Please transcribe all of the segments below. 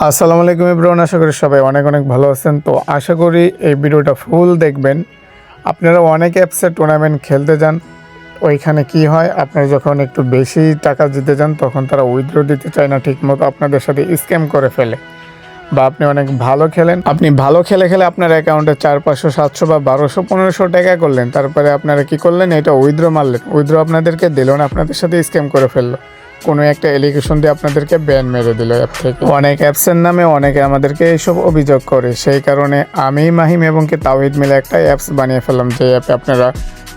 আসসালামু আলাইকুম এভরিওয়ান, আশা করি সবাই অনেক অনেক ভালো আছেন। তো আশা করি এই ভিডিওটা ফুল দেখবেন। আপনারা অনেক অ্যাপসে টুর্নামেন্ট খেলতে যান, ওইখানে কি হয়, আপনারা যখন একটু বেশি টাকা দিতে যান তখন তারা উইথড্র দিতে চায় না ঠিকমতো, আপনাদের সাথে স্ক্যাম করে ফেলে। বা আপনি অনেক ভালো খেলেন, আপনি ভালো খেলে খেলে আপনার অ্যাকাউন্টে 400, 500, 700 বা 1200, 1500 টাকা করলেন, তারপরে আপনারা কি করলেন, এটা উইথড্র মারলেন, উইথড্র আপনাদেরকে দিল না, আপনাদের সাথে স্ক্যাম করে ফেললো। কোনো একটা এলিগেশন দিয়ে আপনাদেরকে ব্যান মেরে দিল অ্যাপ থেকে। অনেক অ্যাপসের নামে অনেকে আমাদেরকে এইসব অভিযোগ করে, সেই কারণে আমি, মাহিম এবং কি তাওহিদ মিলে একটা অ্যাপস বানিয়ে ফেললাম, যে অ্যাপে আপনারা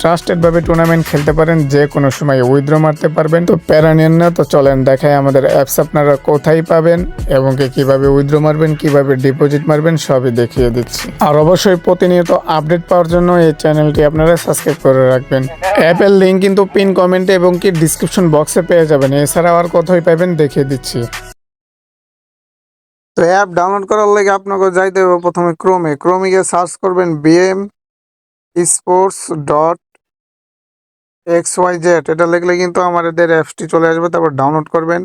ট্রাস্টেডভাবে টুর্নামেন্ট খেলতে পারেন, যে কোনো সময় উইথড্র মারতে পারবেন। তো প্যারা নেন না, তো চলেন দেখাই আমাদের অ্যাপস আপনারা কোথায় পাবেন এবং কি কীভাবে উইথড্র মারবেন, কিভাবে ডিপোজিট মারবেন, সবই দেখিয়ে দিচ্ছি। আর অবশ্যই প্রতিনিয়ত আপডেট পাওয়ার জন্য এই চ্যানেলটি আপনারা সাবস্ক্রাইব করে রাখবেন। অ্যাপের লিঙ্ক কিন্তু পিন কমেন্টে এবং কি ডিসক্রিপশন বক্সে পেয়ে যাবেন। এছাড়াও আর কোথায় পাবেন দেখিয়ে দিচ্ছি। তো অ্যাপ ডাউনলোড করার লাগে আপনাকে যাইতে হবে প্রথমে ক্রোমে গিয়ে সার্চ করবেন বিএম স্পোর্টস ডট XYZ, এটা লিখলে কিন্তু আমাদের অ্যাপসটি চলে আসবে। তারপর ডাউনলোড করবেন,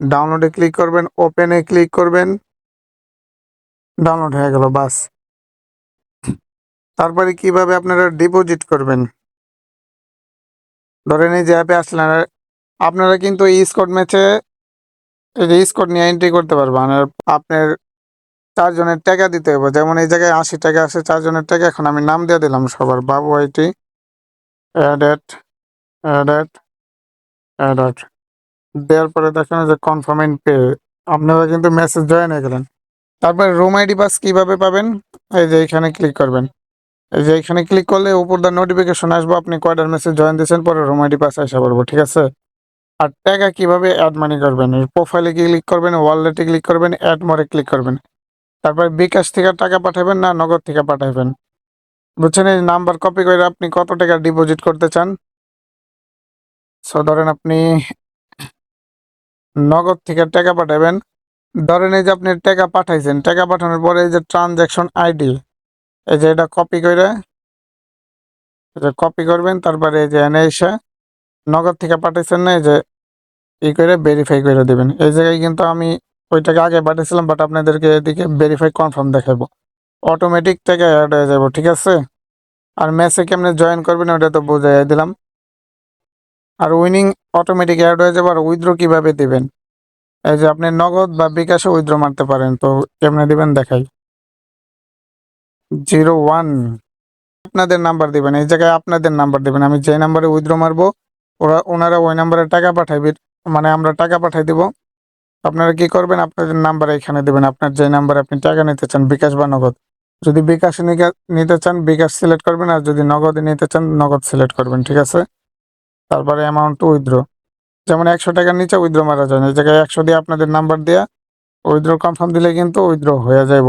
ডাউনলোডে ক্লিক করবেন, ওপেনে ক্লিক করবেন, ডাউনলোড হয়ে গেল, বাস। তারপরে কিভাবে আপনারা ডিপোজিট করবেন, ধরেন এই যে অ্যাপে আসলেন, আপনারা কিন্তু এই স্কোর ম্যাচে স্কোর নিয়ে এন্ট্রি করতে পারবেন। আর আপনার 4 জনের টাকা দিতে হবে, যেমন এই জায়গায় 80 টাকা আছে, 4 জনের টাকা। এখন আমি নাম দিয়ে দিলাম সবার, বাবু আইটি অ্যাডেড অ্যাডেড অ্যাডেড দেওয়ার পরে দেখেন যে কনফার্ম এন্ড পে, আপনারা কিন্তু মেসেজ জয়েন হয়ে গেলেন। তারপরে রুম আইডি পাস কিভাবে পাবেন, এই যে এখানে ক্লিক করবেন। এই যে এখানে ক্লিক করলে উপর দা নোটিফিকেশন আসবো আপনি কয়টার মেসেজ জয়েন দিয়েছেন, পরে রুম আইডি পাস আসা পড়বো, ঠিক আছে। আর টাকা কিভাবে অ্যাড মানি করবেন, প্রোফাইলে ক্লিক করবেন, ওয়ালেটে ক্লিক করবেন, অ্যাড মোরে ক্লিক করবেন। তারপরে বিকাশ থেকে টাকা পাঠাবেন না নগদ থেকে পাঠাবেন, বুঝছেন। এই নাম্বার কপি করে আপনি কত টাকা ডিপোজিট করতে চান। সো ধরেন আপনি নগদ থেকে টাকা পাঠাবেন। ধরেন এই যে আপনি টাকা পাঠাইছেন, টাকা পাঠানোর পরে এই যে ট্রানজ্যাকশন আইডি, এই যে এটা কপি করে কপি করবেন। তারপরে এই যে এনে এসে নগদ থেকে পাঠাইছেন না, এই যে করে ভেরিফাই করে দেবেন। এই জায়গায় কিন্তু আমি ওই টাকা আগে পাঠিয়েছিলাম, বাট আপনাদেরকে এদিকে ভেরিফাই কনফার্ম দেখাবো, অটোমেটিক টাকা অ্যাড হয়ে যাবো, ঠিক আছে। আর ম্যাচে কেমনে জয়েন করবেন ওটা তো বুঝাই দিলাম। আর উইনিং অটোমেটিক অ্যাড হয়ে যাবে। আর উইথড্র কিভাবে দিবেন, এই যে আপনি নগদ বা বিকাশে উইথড্র মারতে পারেন। তো কেমনে দিবেন দেখাই। 01 আপনাদের নাম্বার দিবেন, এই জায়গায় আপনাদের নাম্বার দিবেন। আমি যে নাম্বারে উইথড্র মারবো ওনারা ওই নাম্বারে টাকা পাঠাইবে, মানে আমরা টাকা পাঠাই দিব। আপনারা কি করবেন, আপনাদের নাম্বার এখানে দেবেন, আপনার যে নাম্বারে আপনি টাকা নিতে চান, বিকাশ বা নগদ। যদি বিকাশে নিতে চান বিকাশ সিলেক্ট করবেন, আর যদি নগদে নিতে চান নগদ সিলেক্ট করবেন, ঠিক আছে। তারপরে অ্যামাউন্ট উইথড্র, যেমন 100 টাকার নিচে উইথড্র মারা যায় না, এই জায়গায় 100 দিয়ে আপনাদের নাম্বার দেওয়া উইথড্র কনফার্ম দিলে কিন্তু উইথড্র হয়ে যাইব।